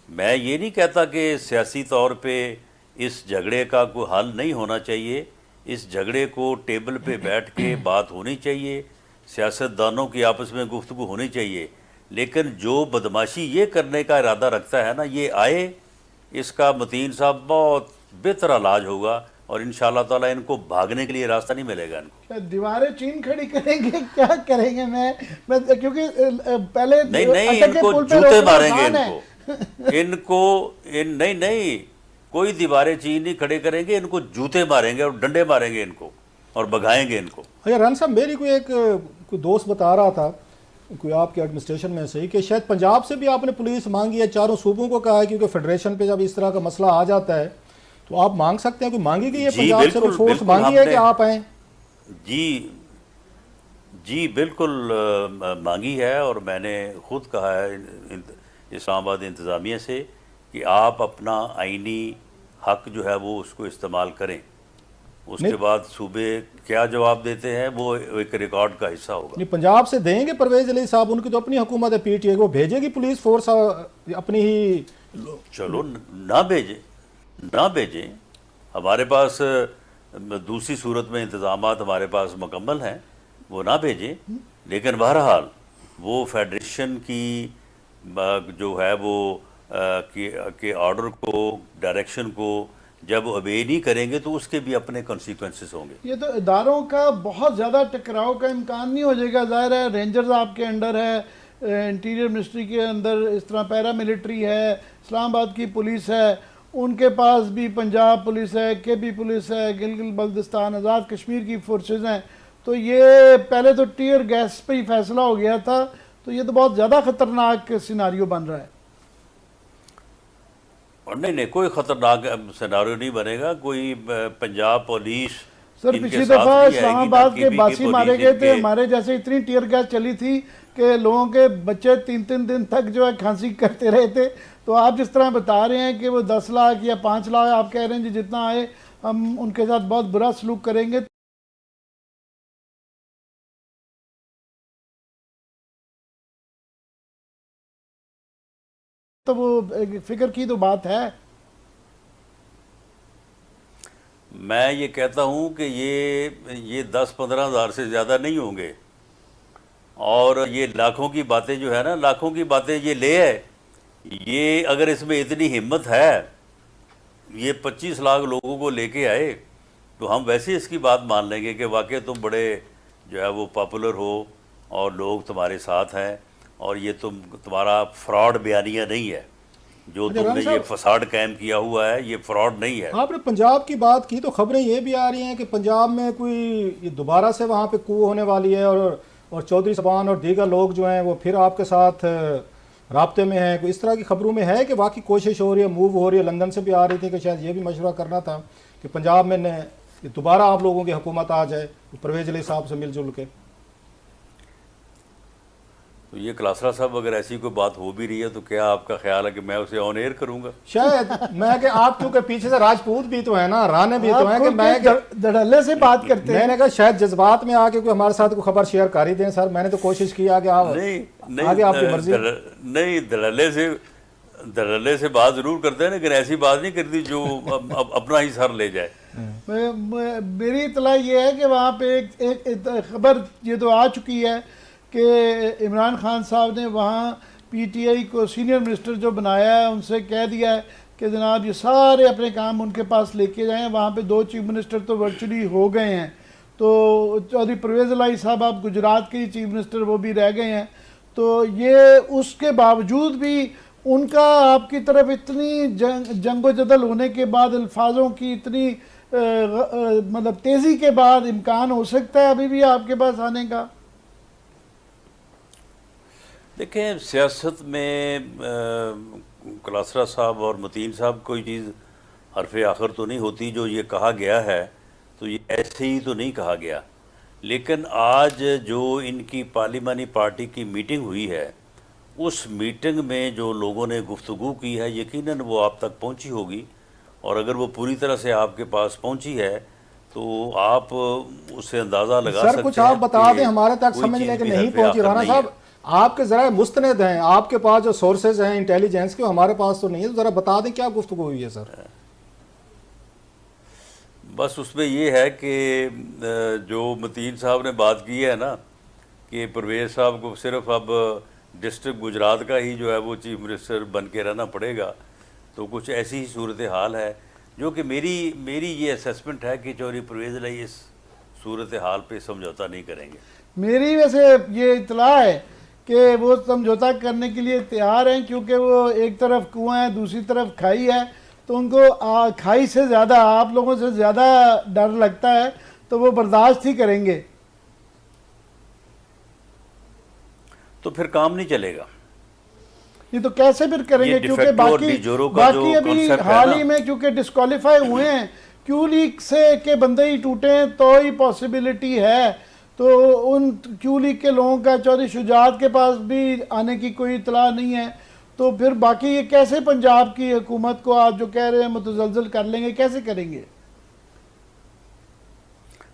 मैं ये नहीं कहता कि सियासी तौर पे इस झगड़े का कोई हल नहीं होना चाहिए। इस झगड़े को टेबल पे बैठ के बात होनी चाहिए, सियासतदानों की आपस में गुफ्तगू होनी चाहिए। लेकिन जो बदमाशी ये करने का इरादा रखता है ना, ये आए, इसका मतीन साहब बहुत बेहतर इलाज होगा, और इंशाल्लाह ताला इनको भागने के लिए रास्ता नहीं मिलेगा। इनको दीवारें चीन खड़ी करेंगे, क्या करेंगे? मैं क्योंकि पहले नहीं, इनको जूते मारेंगे, नहीं, कोई दीवारें चीन नहीं खड़े करेंगे, इनको जूते मारेंगे और डंडे मारेंगे इनको, और भगाएंगे इनको। अच्छा राना साहब, मेरी कोई दोस्त बता रहा था, कोई आपके एडमिनिस्ट्रेशन में से ही, कि शायद पंजाब से भी आपने पुलिस मांगी है, चारों सूबों को कहा है, क्योंकि फेडरेशन पे जब इस तरह का मसला आ जाता है तो आप मांग सकते हैं। कोई मांगी गई है पंजाब से, कोई फोर्स मांगी है कि आप आए? जी बिल्कुल मांगी है, और मैंने खुद कहा है इस्लामाबाद इंतज़ामिया से कि आप अपना आईनी हक जो है वो उसको इस्तेमाल करें। उसके बाद सूबे क्या जवाब देते हैं वो एक रिकॉर्ड का हिस्सा होगा। नहीं, पंजाब से देंगे परवेज अली साहब, उनकी तो अपनी हुकूमत है PTA, वो भेजेगी पुलिस फोर्स अपनी ही? चलो ना भेजें, हमारे पास दूसरी सूरत में इंतज़ामात हमारे पास मुकम्मल हैं, वो ना भेजें। लेकिन बहरहाल वो फेडरेशन की जो है वो के ऑर्डर को, डायरेक्शन को जब ओबे नहीं करेंगे तो उसके भी अपने कॉन्सिक्वेंसेस होंगे। ये तो इदारों का बहुत ज़्यादा टकराव का इम्कान नहीं हो जाएगा? ज़ाहिर है रेंजर्स आपके अंडर है, इंटीरियर मिनिस्ट्री के अंदर इस तरह पैरा मिलिट्री है, इस्लामाबाद की पुलिस है, उनके पास भी पंजाब पुलिस है, KB पुलिस है, गिलगित बल्तिस्तान आज़ाद कश्मीर की फोर्सेज हैं। तो ये पहले तो टीयर गैस पे ही फैसला हो गया था, तो ये तो बहुत ज़्यादा ख़तरनाक सिनारियो बन रहा है। और नहीं, कोई ख़तरनाक सिनारियो नहीं बनेगा। कोई पंजाब पुलिस सर, पिछली दफ़ा इस्लामाबाद के बासी मारे गए थे, हमारे जैसे इतनी टीयर गैस चली थी कि लोगों के बच्चे 3-3 दिन तक जो है खांसी करते रहे थे। तो आप जिस तरह बता रहे हैं कि वो 10 लाख या 5 लाख आप कह रहे हैं जी जितना आए हम उनके साथ बहुत बुरा सलूक करेंगे, तो वो फिक्र की तो बात है। मैं ये कहता हूँ कि ये 10-15 हज़ार से ज़्यादा नहीं होंगे, और ये लाखों की बातें जो है ना, लाखों की बातें ये ले है, ये अगर इसमें इतनी हिम्मत है, ये 25 लाख लोगों को लेके आए, तो हम वैसे इसकी बात मान लेंगे कि वाकई तुम बड़े जो है वो पॉपुलर हो और लोग तुम्हारे साथ हैं, और ये तुम्हारा फ्रॉड बयानिया नहीं है, जो तुमने ये फसाड कायम किया हुआ है, ये फ्रॉड नहीं है। आपने पंजाब की बात की तो खबरें ये भी आ रही हैं कि पंजाब में कोई ये दोबारा से वहाँ पे कू होने वाली है, और चौधरी सबान और दीगर लोग जो हैं वो फिर आपके साथ राब्ते में हैं। कोई इस तरह की खबरों में है कि बाकी कोशिश हो रही है, मूव हो रही है? लंदन से भी आ रही थी कि शायद ये भी मशवरा करना था कि पंजाब में दोबारा आप लोगों की हुकूमत आ जाए परवेज अली साहब से मिलजुल के। तो ये कलासरा साहब अगर ऐसी कोई बात हो भी रही है तो क्या आपका ख्याल है कि मैं उसे ऑन एयर करूंगा? शायद मैं कि आप क्योंकि पीछे से राजपूत भी तो है ना, राणे भी तो है कि मैं धड़ल्ले से बात करते हैं। मैंने कहा शायद जज्बात में आके कोई हमारे साथ कोई खबर शेयर कर ही दें सर। मैंने तो कोशिश किया कि आप नहीं आगे आपकी मर्जी। नहीं, धड़ल्ले से बात जरूर करते हैं, लेकिन ऐसी बात नहीं करती जो अपना ही सर ले जाए। मेरी इतला ये है कि वहाँ पे एक खबर ये तो आ चुकी है कि इमरान खान साहब ने वहाँ पीटीआई को सीनियर मिनिस्टर जो बनाया है उनसे कह दिया है कि जनाब ये सारे अपने काम उनके पास लेके जाएं। वहाँ पे 2 चीफ मिनिस्टर तो वर्चुअली हो गए हैं, तो चौधरी परवेज़ इलाही साहब आप गुजरात के ही चीफ मिनिस्टर वो भी रह गए हैं। तो ये उसके बावजूद भी उनका आपकी तरफ इतनी जंगो जदल होने के बाद, अल्फाजों की इतनी मतलब तेज़ी के बाद इम्कान हो सकता है अभी भी आपके पास आने का? देखें, सियासत में कलासरा साहब और मतीन साहब कोई चीज़ हरफ आखिर तो नहीं होती। जो ये कहा गया है तो ये ऐसे ही तो नहीं कहा गया, लेकिन आज जो इनकी पार्लिमानी पार्टी की मीटिंग हुई है उस मीटिंग में जो लोगों ने गुफ्तगू की है यकीनन वो आप तक पहुंची होगी, और अगर वो पूरी तरह से आपके पास पहुंची है तो आप उससे अंदाज़ा लगा सकते हैं। सर कुछ आप बता दें, हमारे तक समझ लें कि नहीं पहुंची। राणा साहब आपके ज़रा मुस्तनद हैं, आपके पास जो सोर्सेज हैं इंटेलिजेंस के, हमारे पास तो नहीं है, तो ज़रा बता दें क्या गुफ्तगू हुई है सर। बस उसमें ये है कि जो मतीन साहब ने बात की है ना कि परवेज़ साहब को सिर्फ अब डिस्ट्रिक्ट गुजरात का ही जो है वो चीफ मिनिस्टर बन के रहना पड़ेगा, तो कुछ ऐसी ही सूरत हाल है जो कि मेरी ये असेसमेंट है कि चौधरी परवेज़ इलाही इस सूरत हाल पे समझौता नहीं करेंगे। मेरी वैसे ये इतला है कि वो समझौता करने के लिए तैयार हैं, क्योंकि वो एक तरफ कुआं है दूसरी तरफ खाई है, तो उनको खाई से ज़्यादा आप लोगों से ज़्यादा डर लगता है, तो वो बर्दाश्त ही करेंगे। तो फिर काम नहीं चलेगा। ये तो कैसे फिर करेंगे, क्योंकि बाकी अभी हाल ही में क्योंकि डिस्क्वालीफाई हुए हैं, क्यू लीग से के बंदे ही टूटे हैं तो ही पॉसिबिलिटी है। तो उन क्यू लीग के लोगों का चौधरी शुजात के पास भी आने की कोई इतला नहीं है, तो फिर बाकी ये कैसे पंजाब की हुकूमत को आप जो कह रहे हैं मुतज़लज़ल कर लेंगे, कैसे करेंगे?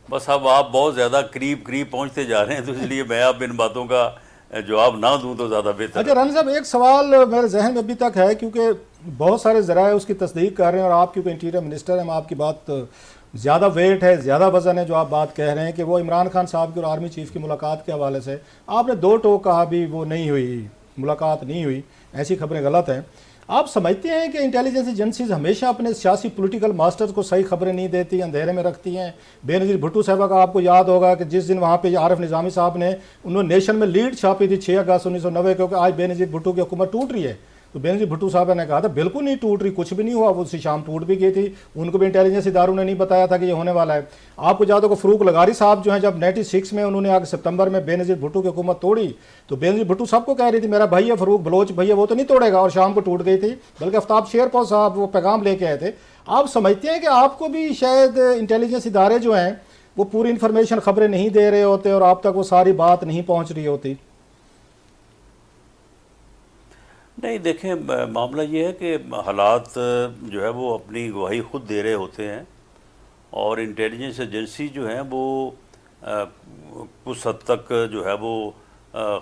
बस अब आप बहुत ज़्यादा करीब पहुंचते जा रहे हैं, तो इसलिए मैं अब इन बातों का जवाब ना दूं तो ज़्यादा बेहतर। अच्छा राणा साहब एक सवाल मेरे जहन में अभी तक है, क्योंकि बहुत सारे ज़राए उसकी तस्दीक कर रहे हैं और आप क्योंकि इंटीरियर मिनिस्टर हैं, आपकी बात ज़्यादा वेट है, ज़्यादा वजन है जो आप बात कह रहे हैं कि वो इमरान खान साहब की और आर्मी चीफ की मुलाकात के हवाले से आपने 2 टोक कहा भी वो नहीं हुई, मुलाकात नहीं हुई, ऐसी खबरें गलत हैं। आप समझते हैं कि इंटेलिजेंस एजेंसीज हमेशा अपने सियासी पॉलिटिकल मास्टर्स को सही खबरें नहीं देती, अंधेरे में रखती हैं? बेनज़ीर भुट्टो साहबा का आपको याद होगा कि जिस दिन वहाँ पे आरिफ निज़ामी साहब ने उन्होंने नेशन में लीड छापी थी 6 अगस्त 1990 क्योंकि आज बेनज़ीर भुट्टो की हुकूमत टूट रही है, तो बेनज़ीर भुट्टो साहब ने कहा था बिल्कुल नहीं टूट रही, कुछ भी नहीं हुआ, वो उसी शाम टूट भी गई थी, उनको भी इंटेलिजेंस इदारों ने नहीं बताया था कि ये होने वाला है। आपको याद होगा फरूक लगारी साहब जो हैं जब 96 में उन्होंने आगे सितंबर में बेनज़ीर भुट्टो की हुकूमत तोड़ी, तो बेनज़ीर भुट्टो सबको कह रही थी मेरा भैया फरूक बलोच भैया वो तो नहीं तोड़ेगा, और शाम को टूट गई थी, बल्कि आफ्ताब शेरपा साहब वो पैगाम लेके आए थे। आप समझते हैं कि आपको भी शायद इंटेलिजेंस इदारे जो हैं वो पूरी इन्फॉर्मेशन खबरें नहीं दे रहे होते और आप तक वो सारी बात नहीं पहुँच रही होती? नहीं, देखें मामला ये है कि हालात जो है वो अपनी गवाही खुद दे रहे होते हैं, और इंटेलिजेंस एजेंसी जो है वो कुछ हद तक जो है वो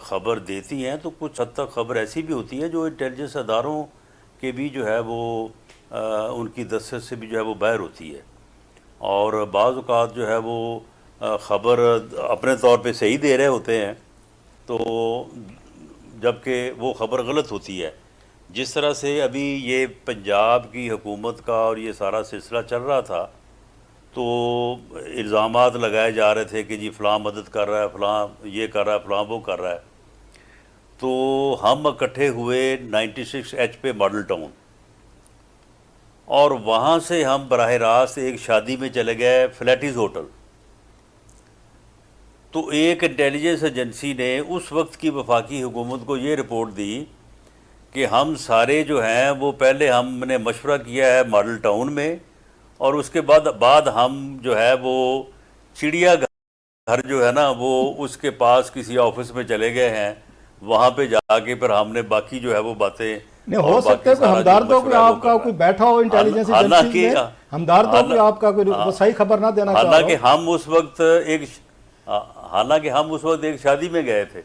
ख़बर देती हैं, तो कुछ हद तक ख़बर ऐसी भी होती है जो इंटेलिजेंस अदारों के भी जो है वो उनकी दस्तक से भी जो है वो बाहर होती है, और बाज़ औक़ात जो है वो ख़बर अपने तौर पे सही दे रहे होते हैं, तो जबकि वो ख़बर गलत होती है। जिस तरह से अभी ये पंजाब की हुकूमत का और ये सारा सिलसिला चल रहा था, तो इल्ज़ामात लगाए जा रहे थे कि जी फ़लाँ मदद कर रहा है, फ़लाँ ये कर रहा है, फ़लाँ वो कर रहा है। तो हम इकट्ठे हुए 96H पे मॉडल टाउन, और वहाँ से हम बराह रास्त एक शादी में चले गए फ्लैटिस होटल। तो एक इंटेलिजेंस एजेंसी ने उस वक्त की वफाकी हुकूमत को ये रिपोर्ट दी कि हम सारे जो हैं वो पहले हमने मशवरा किया है मॉडल टाउन में, और उसके बाद हम जो है वो चिड़ियाघर जो है ना वो उसके पास किसी ऑफिस में चले गए हैं, वहाँ पे जाके फिर हमने बाकी जो है वो बातें नहीं हो और सकता है बाकी कोई सारा जो हमदर्द हो, कोई मशवरा है वो आपका करना कोई है। बैठा हो इंटेलिजेंस हालांकि एजेंसी में, हमदर्द हो कोई आपका कोई वो सही खबर ना देना चाह रहा हालांकि हो। हम उस वक्त एक शादी में गए थे,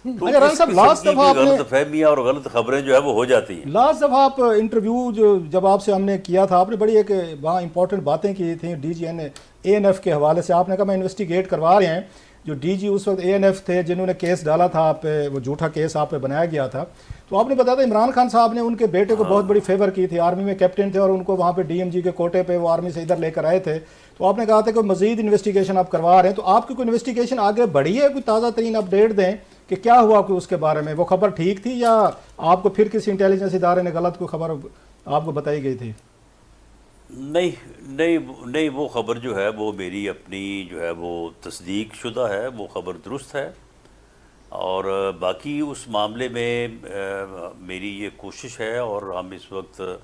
तो अच्छा, राना इस साहब, किस्म लास्ट की दफा भी आपने गलत फहमियाँ और गलत खबरें जो है वो हो जाती हैं। लास्ट दफा आप इंटरव्यू जो जब आपसे हमने किया था, आपने बड़ी एक वहाँ इंपॉर्टेंट बातें की थी DGN ANF के हवाले से। आपने कहा मैं इन्वेस्टिगेट करवा रहे हैं। जो DG उस वक्त ANF थे जिन्होंने केस डाला था आप पे, वो झूठा केस आप पे बनाया गया था, तो आपने बताया था इमरान खान साहब ने उनके बेटे को बहुत बड़ी फेवर की थी, आर्मी में कैप्टन थे और उनको वहाँ पे DMG के कोटे पे वो आर्मी से इधर लेकर आए थे। तो आपने कहा था कि मजीद इन्वेस्टिगेशन आप करवा रहे हैं, तो आपकी कोई इन्वेस्टिगेशन आगे बढ़ी है? कोई ताज़ा तरीन अपडेट दें कि क्या हुआ कोई उसके बारे में, वो खबर ठीक थी या आपको फिर किसी इंटेलिजेंस इदारे ने गलत कोई खबर आपको बताई गई थी? नहीं नहीं नहीं, वो खबर जो है वो मेरी अपनी जो है वो तस्दीक शुदा है, वो खबर दुरुस्त है। और बाकी उस मामले में मेरी ये कोशिश है और हम इस वक्त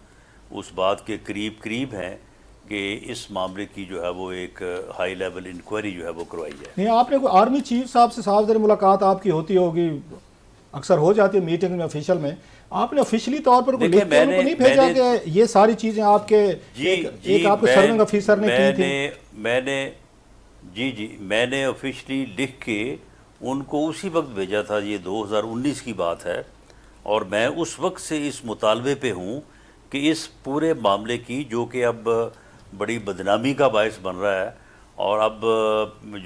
उस बात के करीब हैं कि इस मामले की जो है वो एक हाई लेवल इंक्वायरी जो है वो करवाई जाए। नहीं, आपने कोई आर्मी चीफ साहब से साफ ज़रा मुलाकात आपकी होती होगी, अक्सर हो जाती है मीटिंग में ऑफिशियल में, आपने ऑफिशियली तौर पर कोई देखिए, लिख के उनको नहीं भेजा कि ये सारी चीज़ें आपके एक आपके सर्विंग ऑफिसर ने की थी? मैंने ऑफिशियली लिख के उनको उसी वक्त भेजा था। ये 2019 की बात है और मैं उस वक्त से इस मुतालबे पे हूँ कि इस पूरे मामले की, जो कि अब बड़ी बदनामी का बायस बन रहा है, और अब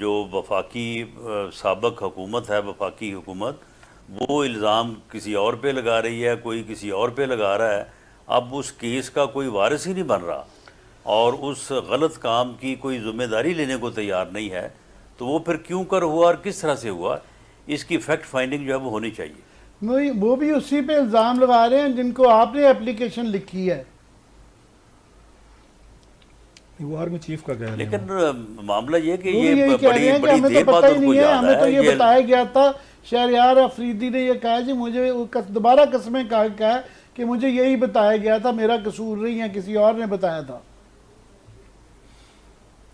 जो वफाकी साबिक हुकूमत है, वफाकी हुकूमत, वो इल्ज़ाम किसी और पे लगा रही है, कोई किसी और पे लगा रहा है। अब उस केस का कोई वारिस ही नहीं बन रहा और उस गलत काम की कोई ज़िम्मेदारी लेने को तैयार नहीं है, तो वो फिर क्यों कर हुआ और किस तरह से हुआ, इसकी फैक्ट फाइंडिंग जो है वो होनी चाहिए। नहीं, वो भी उसी पे इल्ज़ाम लगा रहे हैं जिनको आपने एप्लीकेशन लिखी है। वो आर्मी चीफ का कह रहे हैं। लेकिन मामला ये कि वो ये भी यही कह रहे हैं कि हमें तो पता ही नहीं है, हमें तो ये बताया गया था, शहरयार अफरीदी ने ये कहा जी मुझे दोबारा कस्में कहा कि मुझे यही बताया गया था, मेरा कसूर नहीं है, किसी और ने बताया था।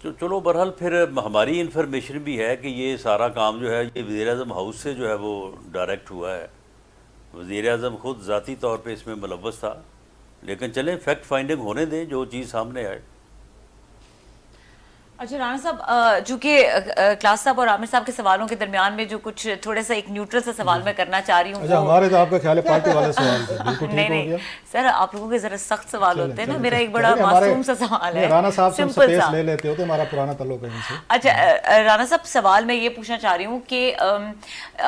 तो चलो बहरहाल फिर हमारी इन्फॉर्मेशन भी है कि ये सारा काम जो है ये वज़ीर-ए-आज़म हाउस से जो है वो डायरेक्ट हुआ है। वज़ीर-ए-आज़म खुद ज़ाती तौर पे इसमें मुलव्वस था, लेकिन चलें फैक्ट फाइंडिंग होने दें, जो चीज़ सामने आए। अच्छा राणा साहब, चूंकि क्लास साहब और आमिर साहब के सवालों के दरमियान में जो कुछ थोड़ा सा एक न्यूट्रल सा सवाल मैं करना चाह रही हूँ। अच्छा, हमारे तो आपका ख्याल है पार्टी वाले सवाल थे, बिल्कुल ठीक नहीं हो नहीं गया। सर, आप लोगों के जरा सख्त सवाल होते हैं ना, मेरा एक बड़ा चलिए, हमारे- मासूम सा सवाल है, राणा साहब से सिंपल स्पेस सा। ले लेते हो तो हमारा पुराना ताल्लुक है इनसे। अच्छा राणा साहब, सवाल मैं ये पूछना चाह रही हूँ कि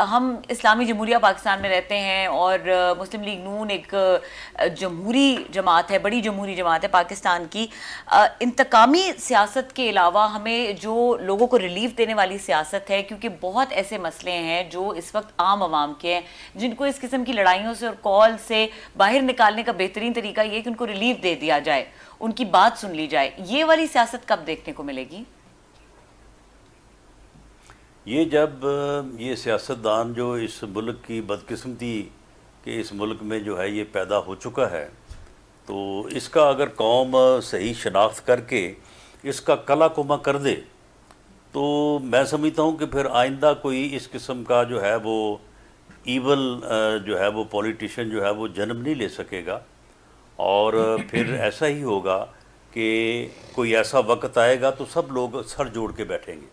हम इस्लामी जमहूरिया पाकिस्तान में रहते हैं और मुस्लिम लीग नून एक जमहूरी जमात है, बड़ी जमहूरी जमात है पाकिस्तान की। इंतकामी सियासत के अलावा हमें जो लोगों को रिलीफ देने वाली सियासत है, क्योंकि बहुत ऐसे मसले हैं जो इस वक्त आम आवाम के हैं, जिनको इस किस्म की लड़ाइयों से और कॉल से बाहर निकालने का बेहतरीन तरीका ये कि उनको रिलीफ दे दिया जाए, उनकी बात सुन ली जाए। ये वाली सियासत कब देखने को मिलेगी? ये जब ये सियासतदान जो इस मुल्क की बदकिस्मती के इस मुल्क में जो है ये पैदा हो चुका है, तो इसका अगर कौम सही शनाख्त करके इसका कला कुमा कर दे, तो मैं समझता हूँ कि फिर आइंदा कोई इस किस्म का जो है वो ईवल जो है वो पॉलिटिशियन जो है वो जन्म नहीं ले सकेगा। और फिर ऐसा ही होगा कि कोई ऐसा वक्त आएगा तो सब लोग सर जोड़ के बैठेंगे।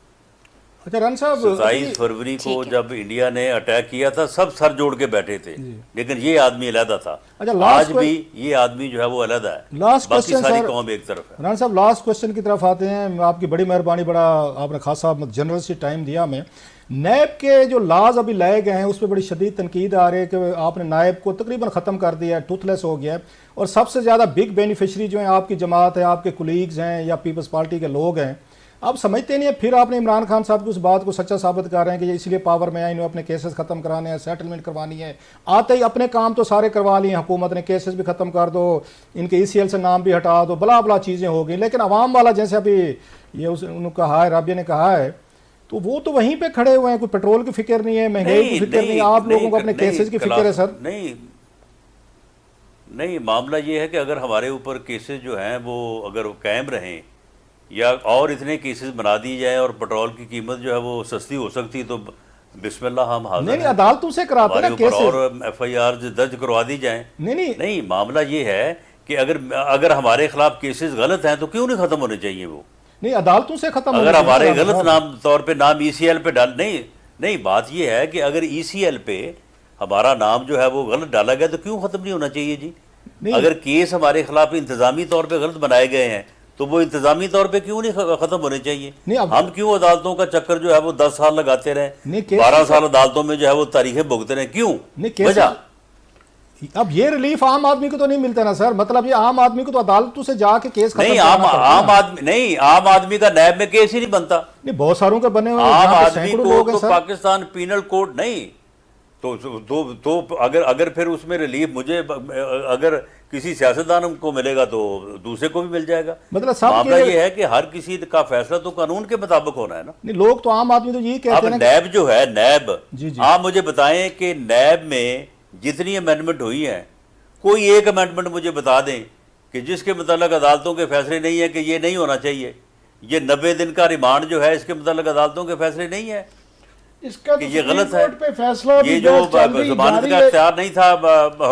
अच्छा रन साहब, 27 फरवरी को जब इंडिया ने अटैक किया था सब सर जोड़ के बैठे थे, लेकिन ये आदमी अलहदा था। अच्छा, आज भी ये आदमी जो है वो अलहदा है, लास्ट बाकी क्वेश्चन सारी सर, कौम एक तरफ है। राना साहब लास्ट क्वेश्चन की तरफ आते हैं। आपकी बड़ी मेहरबानी, बड़ा आपने खासा जनरल सी टाइम दिया हमें। नैब के जो लाज अभी लाए गए हैं उस पर बड़ी शदीद तनकीद आ रही है कि आपने नायब को तकरीबन ख़त्म कर दिया है, टूथलेस हो गया है, और सबसे ज़्यादा बिग बेनिफिशरी जो है आपकी जमात है, आपके कुलीग्स हैं या पीपल्स पार्टी के लोग हैं। आप समझते नहीं है, फिर आपने इमरान खान साहब की उस बात को सच्चा साबित कर रहे हैं कि ये इसलिए पावर में आए, इन्हें अपने केसेस ख़त्म कराने हैं, सेटलमेंट करवानी है। आते ही अपने काम तो सारे करवा लिए हुकूमत ने, केसेस भी ख़त्म कर दो, इनके ECL से नाम भी हटा दो, बला बला चीज़ें हो गई। लेकिन अवाम वाला जैसे अभी ये उन्होंने कहा है, राबिया ने कहा है, तो वो तो वहीं पे खड़े हुए हैं, कोई पेट्रोल की फिक्र नहीं है, महंगाई की फिक्र नहीं है। आप लोगों को अपने केसेस की फिक्र है सर? नहीं, मामला ये है कि अगर हमारे ऊपर केसेस जो हैं वो अगर कायम रहें या और इतने केसेस बना दिए जाए और पेट्रोल की कीमत जो है वो सस्ती हो सकती, तो बिस्मिल्लाह, हम हाजिर नहीं नहीं, हैं। अदालतों से कराते हमारे ना ऊपर केसेस। और FIR दर्ज करवा दी जाएं। नहीं नहीं नहीं, मामला ये है कि अगर हमारे खिलाफ केसेस गलत हैं तो क्यों नहीं खत्म होने चाहिए वो? नहीं, अदालतों से खत्म अगर होना हमारे चाहिए। गलत नाम तौर पे नाम ECL पे डाल नहीं नहीं, बात ये है कि अगर ECL पे हमारा नाम जो है वो गलत डाला गया तो क्यों खत्म नहीं होना चाहिए जी? नहीं। अगर केस हमारे खिलाफ इंतजामी तौर पे गलत बनाए गए हैं तो वो इंतजामी तौर पे क्यों नहीं खत्म होने चाहिए? नहीं, अब- हम क्यों अदालतों का चक्कर जो है वो 10 साल लगाते रहे, नहीं, केस- 12 साल अदालतों में जो है वो तारीखें भुगते रहे, क्यों? नहीं, केस- वजह अब ये रिलीफ आम आदमी को तो नहीं मिलता ना सर, मतलब ये आम आदमी को तो अदालतों से जाके केस खत्म नहीं, कराना आम पड़ता है आम ना। आदमी नहीं, आम आदमी का नैब में केस ही नहीं बनता। नहीं, बहुत सारों के बने हुए हैं, आम जहाँ पे आदमी सैकड़ों को लोग हैं तो सर। पाकिस्तान पीनल कोड नहीं तो अगर फिर उसमें रिलीफ मुझे अगर किसी सियासतदान को मिलेगा तो दूसरे को भी मिल जाएगा। मतलब सब मामला के- ये है कि हर किसी का फैसला तो कानून के मुताबिक होना है ना। नहीं, लोग तो आम आदमी तो यही अब कहते हैं ना नैब जो है, नैब, जी, जी। आप मुझे बताएं कि नैब में जितनी अमेंडमेंट हुई है, कोई एक अमेंडमेंट मुझे बता दें कि जिसके मतलब अदालतों के फैसले नहीं है कि ये नहीं होना चाहिए, ये 90 दिन का रिमांड जो है इसके मतलब अदालतों के फैसले नहीं है इसका कि तो ये गलत है। सुप्रीम कोर्ट पे फैसला ये भी जो बहस चल रही जमानत जारी का है। इख्तियार नहीं था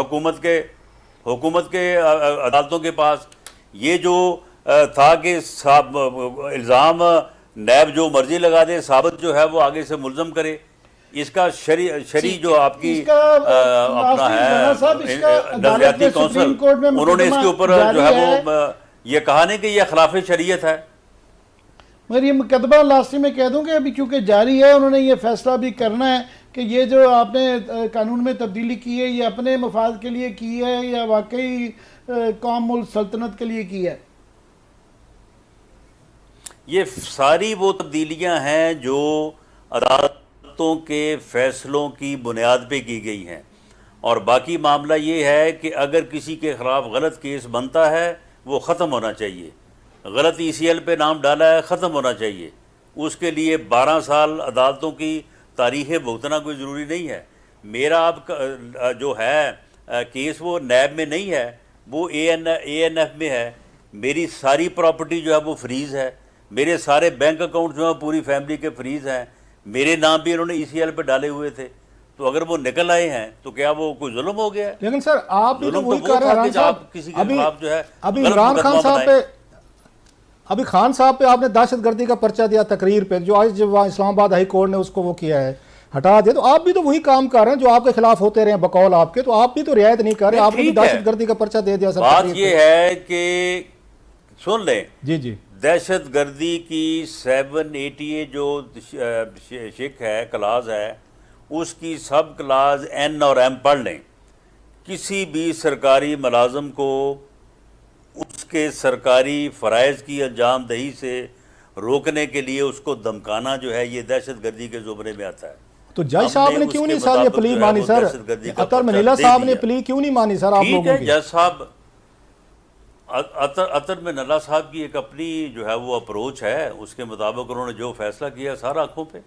हुकूमत के अदालतों के पास, ये जो था कि इल्ज़ाम नैब जो मर्जी लगा दे, साबित जो है वो आगे से मुल्ज़म करे, इसका शरी जो आपकी इसका, अपना राना साहब, है इसका अदालत नजरियाती में सुप्रीम कोर्ट में कौंसल, उन्होंने इसके मुकदमा ऊपर जो है जारी वो ये कहा नहीं कि यह खिलाफ शरीयत है। मगर ये मुकदमा लास्ट में कह दूं कि अभी चूंकि जारी है, उन्होंने ये फैसला भी करना है कि ये जो आपने कानून में तब्दीली की है ये अपने मफाद के लिए की है या वाकई कौम मुल्क सल्तनत के लिए की है। ये सारी वो तब्दीलियां हैं जो अदालतों के फैसलों की बुनियाद पे की गई हैं, और बाकी मामला ये है कि अगर किसी के ख़िलाफ़ गलत केस बनता है वो ख़त्म होना चाहिए। गलत ECL पे नाम डाला है, ख़त्म होना चाहिए। उसके लिए 12 साल अदालतों की तारीखें भुगतना कोई ज़रूरी नहीं है। मेरा अब जो है केस वो नैब में नहीं है, वो ANF में है। मेरी सारी प्रॉपर्टी जो है वो फ्रीज़ है, मेरे सारे बैंक अकाउंट जो है पूरी फैमिली के फ्रीज़ हैं, मेरे नाम भी इन्होंने ECL पे डाले हुए थे। तो अगर वो निकल आए हैं तो क्या वो कोई जुल्म हो गया है? लेकिन सर आप भी तो जुल्म वही वो कर रहे हैं था इमरान कि साहब। आप किसी के खिलाफ जो है अभी गलत इमरान खान मुकदमा साहब बनाएं। पे अभी खान साहब पे आपने दहशतगर्दी का पर्चा दिया तकरीर पे, जो आज जब वहाँ इस्लामाबाद हाई कोर्ट ने उसको वो किया है, हटा दिया। तो आप भी तो वही काम कर रहे हैं जो आपके खिलाफ होते रहे बकौल आपके, तो आप भी तो रियायत नहीं कर रहे, आपने भी ठीक है। दहशतगर्दी का पर्चा दे दिया सर बात तकरीर ये पे। है कि सुन लें, जी जी दहशत गर्दी की 788 जो शिक है, क्लास है, उसकी सब क्लास N और M पढ़ लें। किसी भी सरकारी मुलाजम को उसके सरकारी फ़राइज़ की अंजाम दही से रोकने के लिए उसको धमकाना जो है ये दहशत गर्दी के ज़ुमरे में आता है। तो जज साहब ने क्यों नहीं सर ये प्ली मानी सर? अतर मनीला साहब ने प्ली क्यों नहीं मानी सर आप ठीक लोगों है, की? जज साहब, अतर में नल्ला साहब की एक अपनी जो है वो अप्रोच है, उसके मुताबिक उन्होंने जो फैसला किया सारा आंखों पे।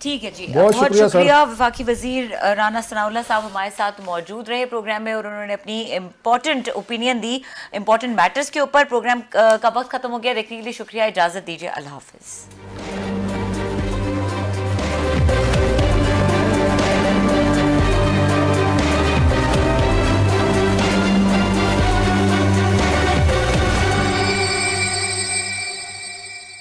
ठीक है जी, बहुत बहुत शुक्रिया सर। शुक्रिया। वफाकी वजीर राना सनाउल्लाह साहब हमारे साथ मौजूद रहे प्रोग्राम में और उन्होंने अपनी इम्पोर्टेंट ओपिनियन दी इम्पोर्टेंट मैटर्स के ऊपर। प्रोग्राम का वक्त खत्म हो गया, देखने के लिए शुक्रिया, इजाजत दीजिए, अल्लाह हाफिज।